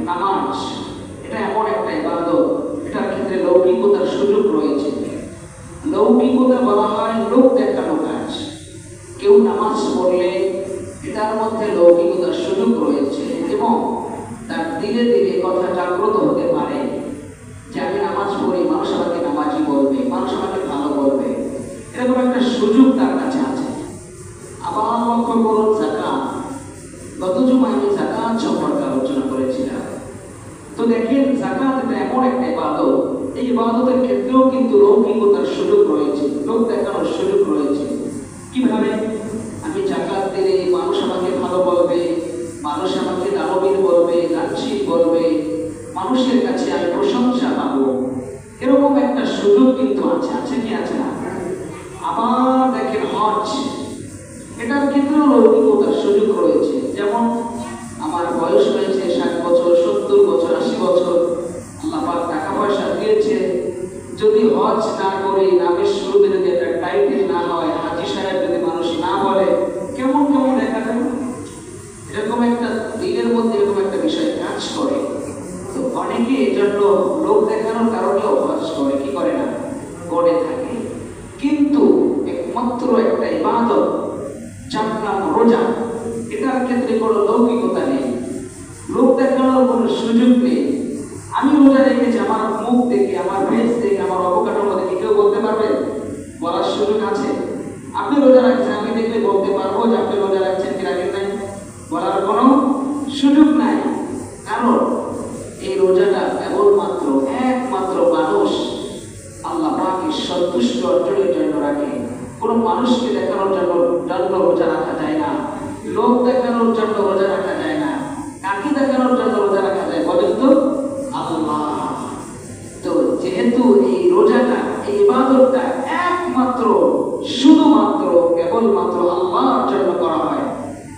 নামাজ এটা এমন একটা ইবাদত, এটার ক্ষেত্রে লৌকিকতার সুযোগ রয়েছে। লৌকিকতা বলা হয় লোক দেখানো কাজ। কেউ নামাজ পড়লে এটার মধ্যে লৌকিকতার সুযোগ রয়েছে এবং তার ধীরে ধীরে কথা জাগ্রত হতে পারে যে আমি নামাজ পড়ি, মানুষ আমাকে নামাজি বলবে, মানুষ আমাকে ভালো বলবে, এরকম একটা সুযোগ তার কাছে আছে। আবার লক্ষ্য করুন যাকাত। গত জুমায় আমি যাকাত সম্পর্কে আলোচনা করেছিলাম। তো দেখেন যাকাত এটা এমন একটা ইবাদত, এই ইবাদতের ক্ষেত্রেও কিন্তু লৌকিকতার সুযোগ রয়েছে, লোক দেখানোর সুযোগ রয়েছে। কিভাবে? আমি যাকাত দিলে মানুষ আমাকে ভালো বলবে, মানুষ আমাকে দানবীর বলবে, দানশীল বলবে, মানুষের কাছে আমি প্রশংসা পাবো, এরকম একটা সুযোগ কিন্তু আছে। আছে কি আছে না? আবার দেখেন হজ, এটার ক্ষেত্রেও লৌকিকতার সুযোগ রয়েছে। যেমন আমার বয়স হয়েছে 60 বছর, 70 বছর, 80 বছর, আল্লাহ পাক টাকা পয়সা দিয়েছে, যদি হজ না করি, নামের শুরুতে যদি একটা টাইটেল না হয়, হাজি সাহেব যদি মানুষ না বলে, কেমন কেমন দেখা যায়। এরকম একটা দিনের মধ্যে এরকম একটা বিষয় কাজ করে। তো অনেকে এই জন্য লোক দেখানোর কারণেও হজ করে, কি করে না, করে থাকে। কিন্তু একমাত্র একটা ইবাদত, যার নাম রোজা, এটার ক্ষেত্রে কোনো লৌকিকতা নেই, লোক দেখানোর কোনো সুযোগ নেই। আমি রোজা রেখেছি, আমার মুখ দেখে, আমার ভেজ দেখে, আমার অবকাঠামো দেখে কেউ বলতে পারবে? বলার সুযোগ আছে? আপনি রোজা রাখছেন, আমি দেখলে বলতে পারবো যে আপনি রোজা রাখছেন কি রাখেন নাই? বলার কোনো সুযোগ নাই। কারণ এই রোজাটা কেবলমাত্র একমাত্র মানুষ আল্লাহ পাকের সন্তুষ্ট অর্জনের জন্য রাখে। কোনো মানুষকে দেখানোর জন্য রোজা রাখা যায় না, লোক দেখানোর জন্য রোজা রাখা যায় না। কাকে দেখানোর জন্য রোজা রাখা যায় বলেন তো? আল্লাহ। তো যেহেতু এই রোজাটা, এই ইবাদতটা একমাত্র, শুধুমাত্র, কেবলমাত্র আল্লাহর জন্য করা হয়,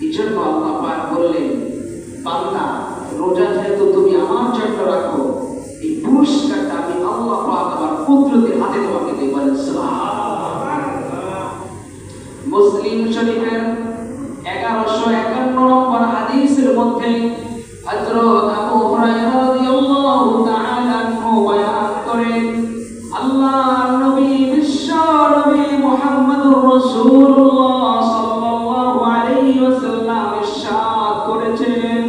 এই জন্য আল্লাহ পাক বললেন, বান্দা রোজা যেহেতু তুমি আমার জন্য রাখো, এই পুরস্কারটা আমি আল্লাহ পাক আমার কুদরতের হাতে তোমাকে দেব। মুসলিম শরীফের 1151 নম্বর হাদিসের মধ্যে হযরত আবু হুরায়রা রাদিয়াল্লাহু তাআলা আনহু বয়ান করেন, আল্লাহর নবী, বিশ্ব নবী মুহাম্মদুর রাসূলুল্লাহ সাল্লাল্লাহু আলাইহি ওয়াসাল্লাম ইরশাদ করেছেন,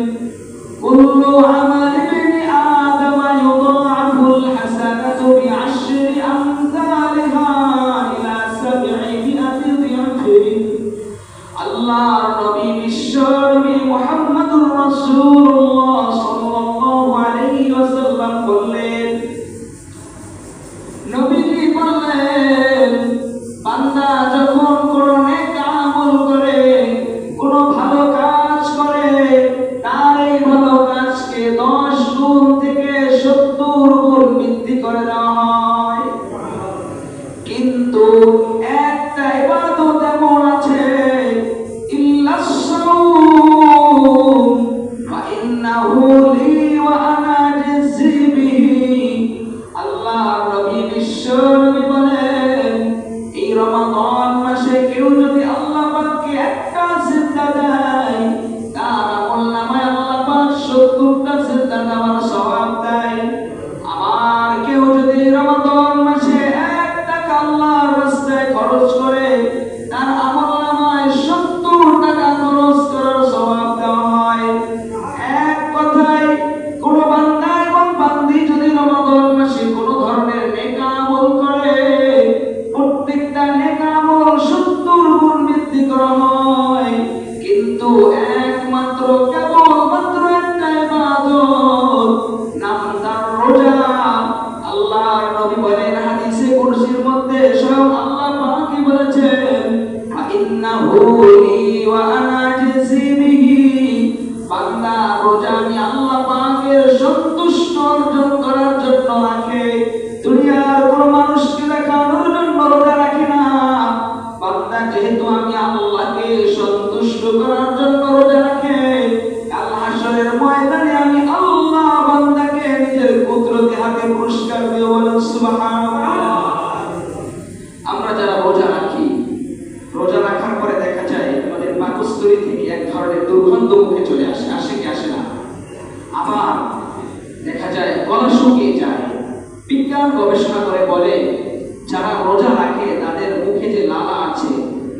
কুল্লু আমাল ইবনি আদম ইউদাআফুল হাসানাতু বি'আশরি আমসালিহা ইলা 700 দি'ফিন। আল্লাহর নবী, বিশ্ব নবী মুহাম্মদুর রাসূলুল্লাহ সাল্লাল্লাহু আলাইহি ওয়াসাল্লাম বললেন, নবীজি বললেন, বান্দা যখন কোনো নেক আমল করে, কোনো ভালো কাজ করে, তার এই ভালো কাজকে 10 গুণ থেকে 70 গুণ বৃদ্ধি করে দেওয়া হয়। কিন্তু একটা ইবাদত এমন আছে, ইল্লাস সাওম ফা ইন্নাহু লি ওয়া আনা আজজি বিহি। আল্লাহর নবী, বিশ্ব নবী বলেন, এই রমাদান মাসে কেউ যদি আল্লাহ পাককে একটা সিজদা দেয়, তার আমলনামায় আল্লাহ পাক 70টা সিজদা দেওয়ার সওয়াব দেয়। আবার কেউ যদি রমাদান মাসে 1 টাকা আল্লাহর রাস্তায় খরচ করে, তার আমলনামায় 70 টাকা খরচ করার সওয়াব দেওয়া হয়। এক কথায়, কোন বান্দা এবং বান্দি যদি রমাদান মাসে কোন ধরনের নেক আমল করে, প্রত্যেকটা নেক আমল 70 গুণ বৃদ্ধি করা হয়। কিন্তু একমাত্র, কেবলমাত্র একটা ইবাদত, নাম তার রোজা। আল্লাহর নবী বলেন হাদিসে কুরসির মধ্যে, স্বয়ং আল্লাহ পাকই বলেছেন, ইন্নাহু লি ওয়া আনা আজজি বিহি। বান্দা রোজা আমি আল্লাহ পাকের সন্তুষ্ট অর্জন করার জন্য রাখে, দুনিয়ার কোন মানুষকে দেখানোর জন্য রোজা রাখে না। বান্দা যেহেতু আমি আল্লাহকে সন্তুষ্ট করার জন্য রোজা রাখে, কাল হাসরের ময়দানে আমি আল্লাহ বান্দাকে নিজের কুদরতি হাতে পুরস্কার দেব। বলেন সুবহানাল্লাহ। আমরা যারা রোজা রাখি, রোজা রাখার পরে দেখা যায় আমাদের পাকস্থলী থেকে এক ধরনের দুর্গন্ধ মুখে চলে আসে। আসে কি আসে না? আবার দেখা যায় গলা শুকিয়ে যায়। বিজ্ঞান গবেষণা করে বলে যারা রোজা রাখে তাদের মুখে যে লালা আছে,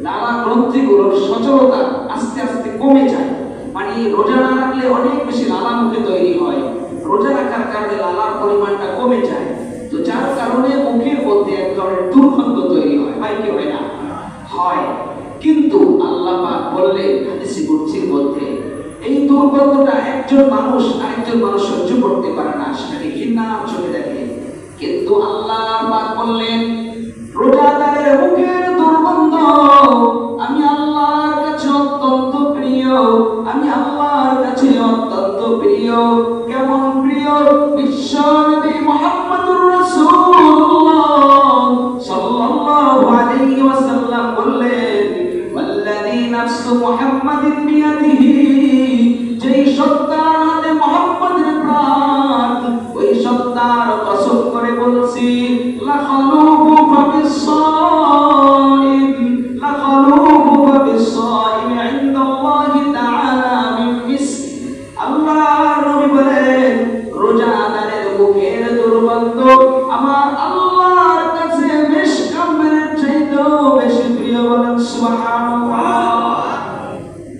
লালা গ্রন্থিগুলোর সচলতা আস্তে আস্তে কমে যায়। মানে রোজা না রাখলে অনেক বেশি লালা মুখে তৈরি হয়, রোজা রাখার কারণে লালার পরিমাণটা কমে যায়। তো যার কারণে মুখের মধ্যে এক ধরনের দুর্গন্ধ তৈরি হয়। হয় কি হয় না? হয়। কিন্তু আল্লাহ পাক বললেন হাদিসে কুদসির মধ্যে, এই দুর্গন্ধটা একজন মানুষ আরেকজন মানুষ সহ্য করতে পারে না, সেটাকে ঘৃণার চোখে দেখে। কিন্তু আল্লাহ পাক বললেন রোজাদারের মুখের দুর্গন্ধ আমি আল্লাহর কাছে অত্যন্ত প্রিয়, আমি আল্লাহর কাছে অত্যন্ত প্রিয়। কেমন প্রিয়? বিশ্বনবী মুহাম্মদুর রাসূলুল্লাহ সাল্লাল্লাহু আলাইহি ওয়াসাল্লাম বললেন ওয়াল্লাযী নাফসু মুহাম্মাদিন বিয়াদিহি, যেই সত্তার হাতে মুহাম্মদের প্রাণ, ওই সত্তার কসম করে বলছি লাখালুহু ফাবিস-সাইম, লাখালুহু ফাবিস-সাইম ইনদাল্লাহি তাআলা মিন মিসক। আল্লাহর নবী বলেন রোজাদারের মুখের দুর্গন্ধ আমার আল্লাহর কাছে মিশকামের চাইতেও বেশি প্রিয়। বলেন সুবহানাল্লাহ।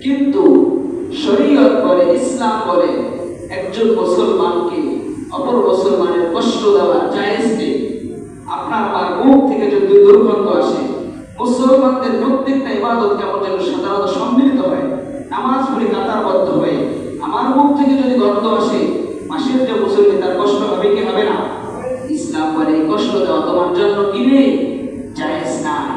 কিন্তু শরীয়ত বলে, ইসলাম বলে একজন মুসলমানকে অপর মুসলমানের কষ্ট দেওয়া জায়েজ নেই। আপনার আমার মুখ থেকে যদি দুর্গন্ধ আসে, মুসলমানদের প্রত্যেকটা ইবাদত কেমন যেন সাধারণত সম্মিলিত হয়, নামাজ পড়ি কাতারবদ্ধ হয়ে, আমার মুখ থেকে যদি গন্ধ আসে, মাসের যে মুসলমান তার কষ্ট হবে কি হবে না? ইসলাম বলে এই কষ্ট দেওয়া তোমার জন্য কি নেই, জায়েজ নাই।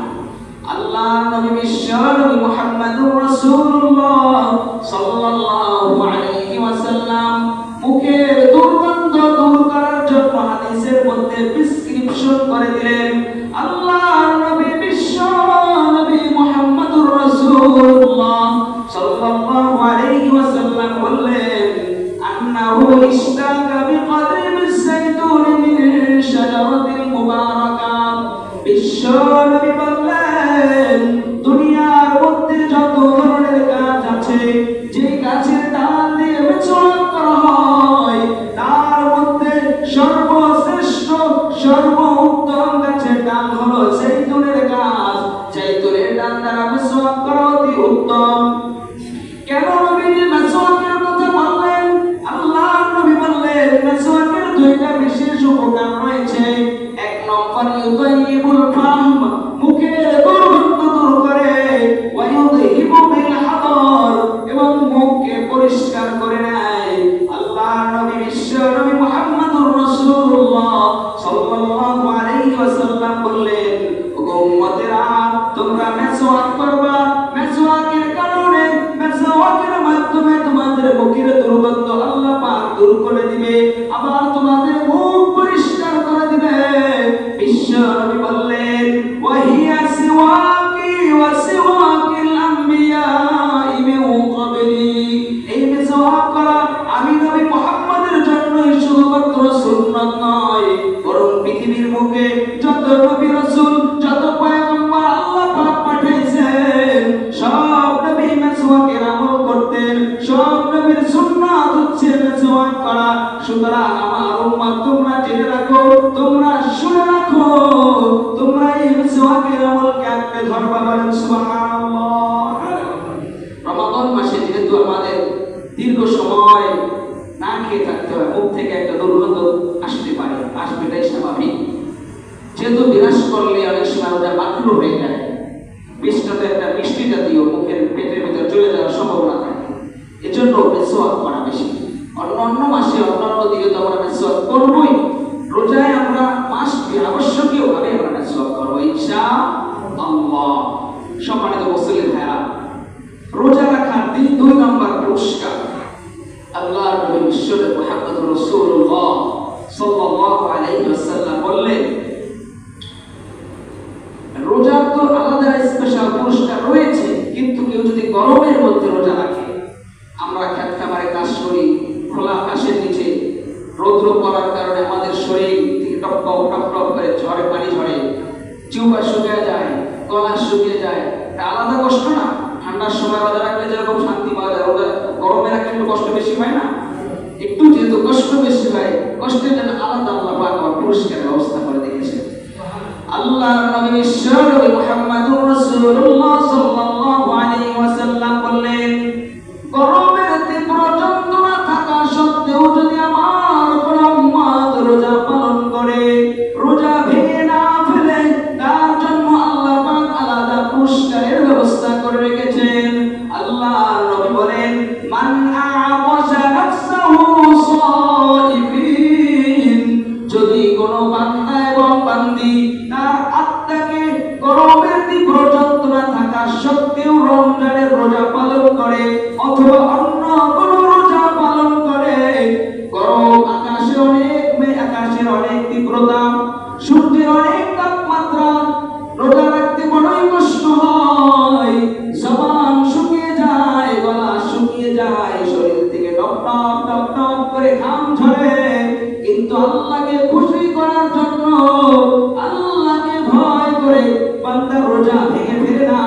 আল্লাহ নবী বিশ্বনবী মুহাম্মদুর রাসূলুল্লাহ সাল্লাল্লাহু আলাইহি ওয়াসাল্লাম মুখের দুর্গন্ধ দূর করার জন্য হাদিসের মধ্যে প্রেসক্রিপশন করে দিলেন। আল্লাহ নবী বিশ্বনবী মুহাম্মদুর রাসূলুল্লাহ সাল্লাল্লাহু আলাইহি ওয়াসাল্লাম বললেন আন্নাহু ইশতাকা বিকদরি বিসাইতুন মিন শাজারাতিল মুবারাকা। বিশ্বনবী বললেন দুনিয়ার মধ্যে যত ধরনের গাছ আছে, যে গাছের ডাল দিয়ে মেচুয়াক করা হয়, তার মধ্যে সর্বশ্রেষ্ঠ সর্বোত্তম গাছের ডাল হলো জৈতুনের গাছ। জৈতুনের ডাল দ্বারা মেচুয়াক করা অতি উত্তম। কেন নবী মেচুয়াকের কথা বললেন? আল্লাহ নবী বললেন মেচুয়াকের দুইটা বিশেষ উপকার রয়েছে। এক নম্বর ইউতাইয়িবুল ফাম, মুখের দুর্গন্ধ দূর করে, ওয়া ইউযহিবু বিল হাদার, এবং মুখকে পরিষ্কার করে নেয়। আল্লাহ নবী বিশ্বনবী মুহাম্মদুর রাসূলুল্লাহ সাল্লাল্লাহু আলাইহি ওয়াসাল্লাম বললেন উম্মতেরা তোমরা মেসওয়াক করবা, মেসওয়াকের কারণে মেসওয়াকের মাধ্যমে তোমাদের মুখের দুর্গন্ধ আল্লাহ পাক দূর করে দিবে, আবার তোমাদের মুখ পরিষ্কার করে দিবে। বিশ্বনবী বললেন ওয়াহিয়া সিওয়াকি ওয়া সিওয়াকিল আমবিয়াই মিন ক্বাবলি, এই মেসওয়াক করা আমি নবী মুহাম্মদের জন্যই শুধুমাত্র সুন্নাত নয়, বরং পৃথিবীর মুখে যত নবী রাসূল যত পয়গম্বর আল্লাহ পাক পাঠিয়েছেন সব নবী মেসওয়াকের আমল করতেন। সব নবীর সুন্নাত হচ্ছে মেসওয়াক করা। সুতরাং আমার উম্মত তোমরা জেনে রাখো, তোমরা শুনে রাখো, তোমরা এই মেসওয়াকের আমলকে আঁকড়ে ধরবা। বলেন সুবহানাল্লাহ। রমাদান মাসে যেহেতু আমাদের দীর্ঘ সময় না খেয়ে থাকতে হয়, মুখ থেকে একটা দুর্গন্ধ আসতে পারে, আসবে, এটাই স্বাভাবিক। যেহেতু বিরাজ করলে অনেক সময় ওটা মাকরুহ হয়ে যায়, বিষটাতে একটা মিষ্টি জাতীয় মুখের পেটের ভিতরে চলে যাওয়ার সম্ভাবনা থাকে, এজন্য মেসওয়াক করা বেশি। অন্য মাসে অন্যান্য দিকে তো আমরা মেসওয়াক করবই, রোজায় আমরা আবশ্যকীয় ভাবে আমরা মেসওয়াক করবো ইনশাআল্লাহ। সম্মানিত মুসলিম ভাইরা, রোজা রাখার 2 নম্বর পুরস্কার আল্লাহ নবী বিশ্বনবী মুহাম্মদুর রাসূলুল্লাহ সাল্লাল্লাহু আলাইহি ওয়াসাল্লাম বললেন রোজার তো আলাদা স্পেশাল পুরস্কার রয়েছে, কিন্তু কেউ যদি গরমের মধ্যে রোজা রাখে, আমরা খেত খামারে কাজ করি, খোলা আকাশের নিচে রৌদ্র পড়ার কারণে আমাদের শরীর থেকে টপ টপ টপ টপ করে ঝড়ে পানি ঝরে, জিহ্বা শুকিয়ে যায়, গলা শুকিয়ে যায়, এটা আলাদা কষ্ট না? ঠান্ডার সময় রোজা রাখলে যেরকম শান্তি পাওয়া যায়, রোজা গরমে রাখলে একটু কষ্ট বেশি হয় না? একটু যেহেতু কষ্ট বেশি হয়, কষ্টের জন্য আলাদা আল্লাহ পাক আমার পুরস্কারের ব্যবস্থা করে দিয়েছেন। আল্লাহর নবী বিশ্বনবী মুহাম্মদুর রাসূলুল্লাহ সাল্লাল্লাহু আলাইহি ওয়াসাল্লাম বললেন, গরমের তীব্র যন্ত্রণা থাকা সত্ত্বেও যদি আমার কোন উম্মত রোজা পালন করে, রোজা ভেঙে না ফেলে, তার জন্য আল্লাহ পাক আলাদা পুরস্কারের ব্যবস্থা করে রেখেছেন। আল্লাহর নবী বলেন, মান আ'তাশা নাফসাহু সাইফিন, যদি কোন বান্দা এবং বান্দি তার আত্মাকে গরমের তীব্র যন্ত্রণা থাকা সত্ত্বেও রমজানের রোজা পালন করে অথবা অন্য কোন রোজা পালন করে, গরম আকাশের অনেক তীব্রতা, সূর্যের অনেক তাপমাত্রা, রোজা রাখতে বড়ই কষ্ট হয়, জবান শুকিয়ে যায়, গলা শুকিয়ে যায়, শরীর থেকে টপ টপ টপ টপ করে ঘাম ঝরে, কিন্তু আল্লাহকে খুশি করার জন্য, আল্লাহকে ভয় করে বান্দা রোজা ভেঙে ফেলে না।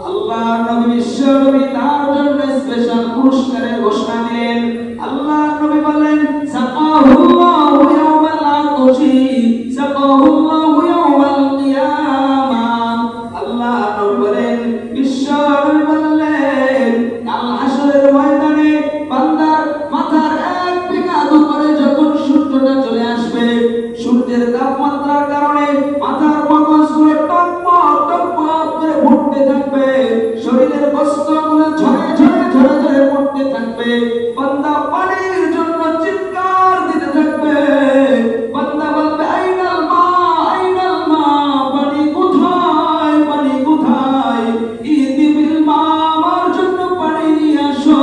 আল্লাহর নবী বিশ্বনবী তার জন্য স্পেশাল পুরস্কারের ঘোষণা দিলেন। আল্লাহর নবী বললেন, সাকাহুল্লাহু ইয়াওমাল আতশি সাকাহুল্লাহু ইয়াওমাল কিয়ামাহ। আল্লাহর নবী বলেন, বিশ্বনবী বললেন, কাল হাসরের ময়দানে বান্দার মাথার এক বিঘা উপরে যখন সূর্যটা চলে আসবে, সূর্যের তাপমাত্রার কারণে মাথার মগজগুলো টকবক টকবক করে ফুটতে থাকবে, শরীরের বস্ত্রগুলো ঝরে ঝরে ঝরে ঝরে পড়তে থাকবে, বান্দা পানির জন্য চিৎকার দিতে থাকবে, বান্দা বলবে, আইনাল মা আইনাল মা, পানি কোথায়, পানি কোথায়, ইদিবিল মা, আমার জন্য পানি নিয়ে আসো,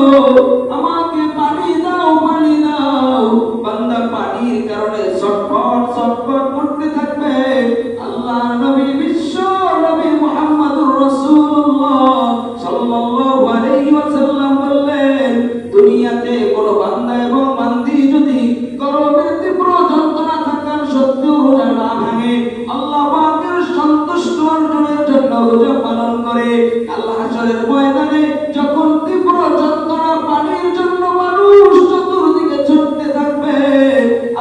আমাকে পানি দাও, পানি দাও। বান্দা পানির কারণে ছটফট ছটফট করতে থাকবে। আল্লাহর নবী বিশ্ব নবী মুহাম্মদুর রাসূলুল্লাহ সাল্লাল্লাহু আলাইহি ওয়াসাল্লাম বললেন, দুনিয়াতে কোন বান্দা এবং বান্দি যদি গরমের তীব্র যন্ত্রণা থাকার সত্ত্বেও রোজা না ভাঙে, আল্লাহ পাকের সন্তুষ্ট অর্জনের জন্য রোজা পালন করে, আল্লাহ হাসরের ময়দানে যখন তীব্র যন্ত্রণা পানির জন্য মানুষ চতুর্দিকে ছুটতে থাকবে,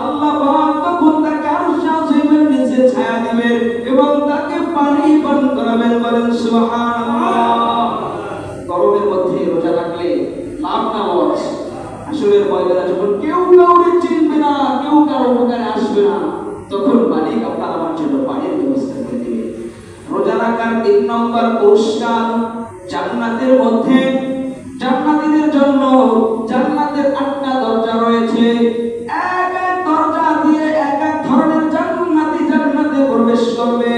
আল্লাহ পাক তখন তাকে আরশ আজিমের নিচে ছায়া দেবেন এবং তাকে পানি পান করাবেন। বলেন সুবহানাল্লাহ। গরমের মধ্যে রোজা রাখলে লাভ না লস। হাসরের ময়দানে যখন কেউ কাউকে চিনবে না, কেউ কারো উপকারে আসবে না, তখন মালিক আপনার আমার জন্য পানির ব্যবস্থা করে দিবে। রোজা রাখার ৩ নম্বর পুরস্কার, জান্নাতের মধ্যে জান্নাতীদের জন্য জান্নাতের ৮টা দরজা রয়েছে। এক এক দরজা দিয়ে এক এক ধরনের জান্নাতি জান্নাতে প্রবেশ করবে,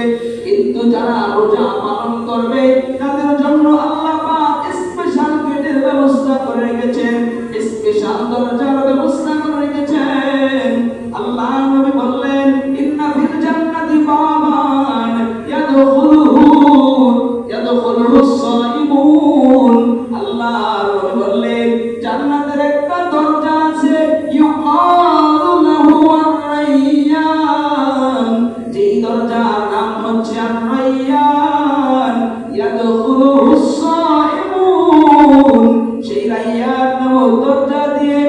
কিন্তু যারা রোজা পালন করবে তাদের জন্য আল্লাহ পাক স্পেশাল গেটের ব্যবস্থা করে রেখেছেন, স্পেশাল দরজার ব্যবস্থা করে রেখেছেন। আল্লাহ নবী বললেন, ইন্না ফিল জান্নাতি বাবান ইয়াদখুলুহু সাইমুন। আল্লাহ নবী বললেন, জান্নাতের একটা দরজা আছে, ইউকালু লাহু আর-রাইয়ান, যেই দরজার নাম হচ্ছে আর-রাইয়ান, ইয়াদখুলুহু সাইমুন। সেই রাইয়ান নামক দরজা দিয়ে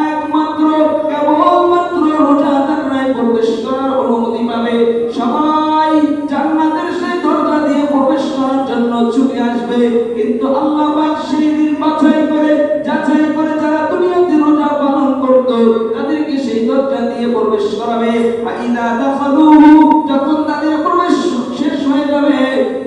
একমাত্র কেবলমাত্র রোজাদাররাই প্রবেশ করার অনুমতি পাবে। সবাই জান্নাতের সেই দরজা দিয়ে প্রবেশ করার জন্য ছুটে আসবে, কিন্তু আল্লাহ পাক সেই দিন বাছাই করে যাচাই করে যারা দুনিয়াতে রোজা পালন করত তাদেরকে সেই দরজা দিয়ে প্রবেশ করাবে। ফাইদা দাখালুহু, যখন তাদের প্রবেশ শেষ হয়ে যাবে,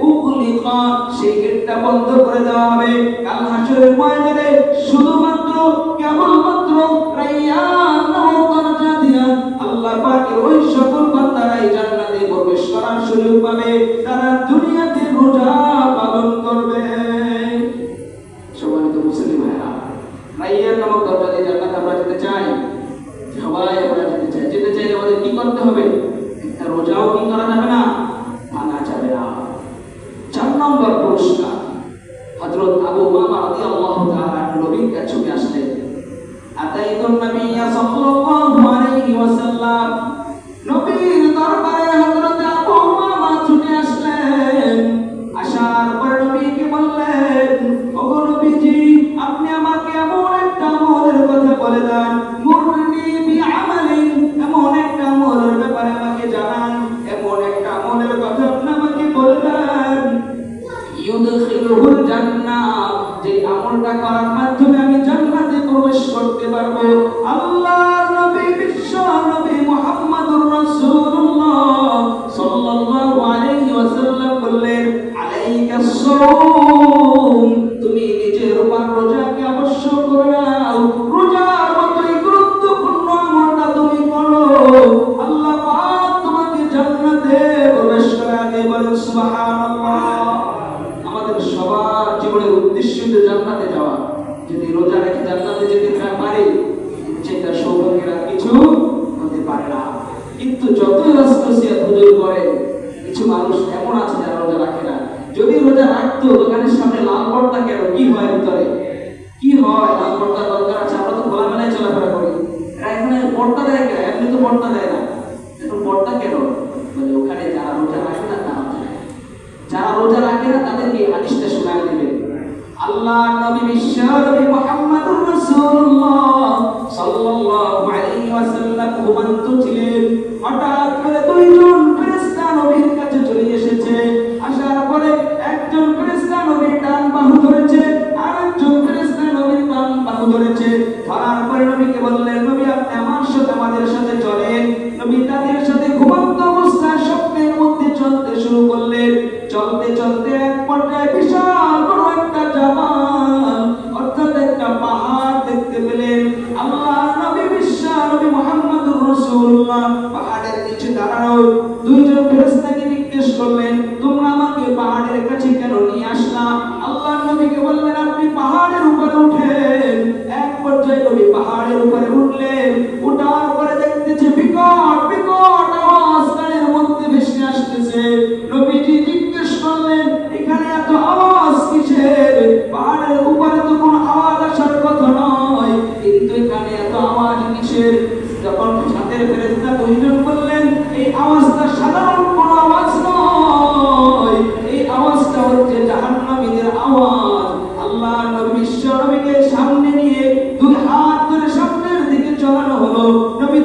উগলিকা, সেই গেটটা বন্ধ করে দেওয়া হবে। কাল হাসরের ময়দানে শুধুমাত্র কেবলমাত্র রাইয়ান নামক দরজা দিয়ে আল্লাহ পাকের ওই সকল বান্দারাই জান্নাতে প্রবেশ করার সুযোগ পাবে তারা দুনিয়াতে রোজা পালন করবে। সম্মানিত মুসলিম ভাইরা, রাইয়ান নামক দরজা দিয়ে জান্নাতে আমরা যেতে চাই, সবাই আমরা যেতে চাই। যেতে চাইলে আমাদের কি করতে হবে? একটা রোজাও কি করা যাবে না, ভাঙা যাবে না। ৪ নম্বর পুরস্কার, হযরত আবু উমামা রাদিয়াল্লাহু তাআলা নবীর কাছে ছুটে আসলেন। আতাইতুন নবিয়্যা সাল্লাল্লাহু আলাইহি ওয়াসাল্লাম, নবীর দরবারে হযরত আবু উমামা ছুটে আসলেন। আসার পর নবীকে বললেন, ওগো নবীজি, আপনি আমাকে এমন একটা আমলের কথা বলে দেন, মুরনি বিআমালি সাওম, তুমি নিজের উপর রোজাকে আবশ্যক করে নাও। রোজার মতোই গুরুত্বপূর্ণ আমলটা তুমি করো, আল্লাহ পাক তোমাকে জান্নাতে প্রবেশ করায় দেবে। বলেন সুবহানাল্লাহ। আমাদের সবার জীবনের উদ্দেশ্য হলো জান্নাতে যাওয়া। যদি রোজা রেখে জান্নাতে যেতে পারি, সেটা সৌভাগ্যের আর কিছু হতে পারে না। কিন্তু যতই রাষ্ট্রসিয়াত হুজুর করে, কিছু মানুষ এমন আছে যারা রোজা রাখে না। যদি রোজা রাখতো, দোকানের সামনে লাল পর্দা কেন? কি হয় ভিতরে? কি হয়? লাল পর্দা দরকার আছে? আমরা তো খোলামেলায় চলাফেরা করি। এখানে পর্দা দেয় কেন? এমনি তো পর্দা দেয় না, এখন পর্দা কেন? বলে ওখানে যারা রোজা রাখে না তারা যায়। যারা রোজা রাখে না তাদেরকে হাদিসটা শোনায় দিবেন। আল্লাহ নবী বিশ্বনবী মুহাম্মদুর রাসূলুল্লাহ সাল্লাল্লাহু আলাইহি ওয়াসাল্লাম ঘুমন্ত ছিলেন। হঠাৎ করে দুইজন ফেরেশতা নবীর কাছে চলে এসেছে। আসার পরে একজন ফেরেশতা নবীর ডান বাহু ধরেছে, আরেকজন ফেরেশতা নবীর বাম বাহু ধরেছে। ধরার পরে নবীকে বললেন, নবী আপনি আমাদের সাথে চলেন। নবী তাদের সাথে ঘুমন্ত অবস্থায় স্বপ্নের মধ্যে চলতে শুরু করলেন। চলতে চলতে এক পর্যায়ে বিশাল বড় একটা জামাল, অর্থাৎ একটা পাহাড় দেখতে পেলেন। আল্লাহ নবী বিশ্বনবী মুহাম্মদুর রাসূলুল্লাহ পাহাড়ের নিচে দাঁড়ানো দুইজন ফেরেশতাকে জিজ্ঞেস করলেন, তোমরা আমাকে পাহাড়ের কাছে কেন নিয়ে আসলা? আল্লাহ নবীকে বললেন, আপনি পাহাড়ের উপরে উঠেন। এক পর্যায়ে নবী পাহাড়ের উপরে উঠলেন। ওঠার পরে দেখতেছে বিকট বিকট আওয়াজ কানের মধ্যে ভেসে আসতেছে। নবীজি জিজ্ঞেস করলেন, এখানে এত আওয়াজ কিসের? পাহাড়ের উপরে তো কোনো আওয়াজ আসার কথা নয়, কিন্তু এখানে এত আওয়াজ কিসের? যখন সাথের ফেরেশতা দুইজন বললেন, এই আওয়াজটা সাধারণ কোনো আওয়াজ নয়, এই আওয়াজটা হচ্ছে জাহান্নামীদের আওয়াজ। আল্লাহ নবী বিশ্বনবীকে সামনে নিয়ে দুই হাত ধরে সামনের দিকে চলানো হলো। নবী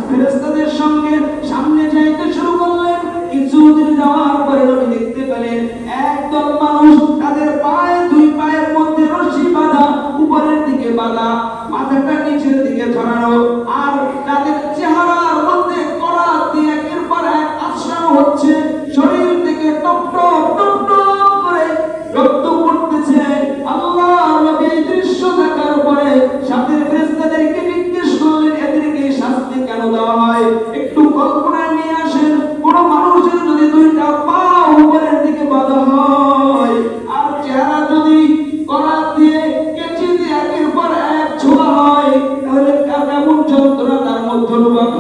ফেরেশতাদের সঙ্গে সামনে যাইতে শুরু করলেন। কিছুদিন যাওয়ার পরে নবী দেখতে পেলেন একদল মানুষ, তাদের পায়ে দুই পায়ের মধ্যে রশি বাঁধা, উপরের দিকে বাঁধা, মাথাটা নিচের দিকে ঝরানো, আর তাদের চেহারার মধ্যে করাত দিয়ে একের পর এক আশ্রয় হচ্ছে। শরীর থেকে টপ টপ টপ টপ করে রক্ত পড়তেছে। আল্লাহ নবী এই দৃশ্য দেখার পরে সাথে ফেরেশতাদেরকে জিজ্ঞেস করলেন, এদেরকে শাস্তি কেন দেওয়া হয়? একটু কল্পনা নিয়ে আসেন, কোন মানুষের যদি দুইটা পা উপরের দিকে বাঁধা হয়, আর চেহারা যদি করাত দিয়ে কেচি দিয়ে একের পর এক ছোঁয়া হয়, তাহলে কেমন যন্ত্রণা তার মধ্যে অনুভব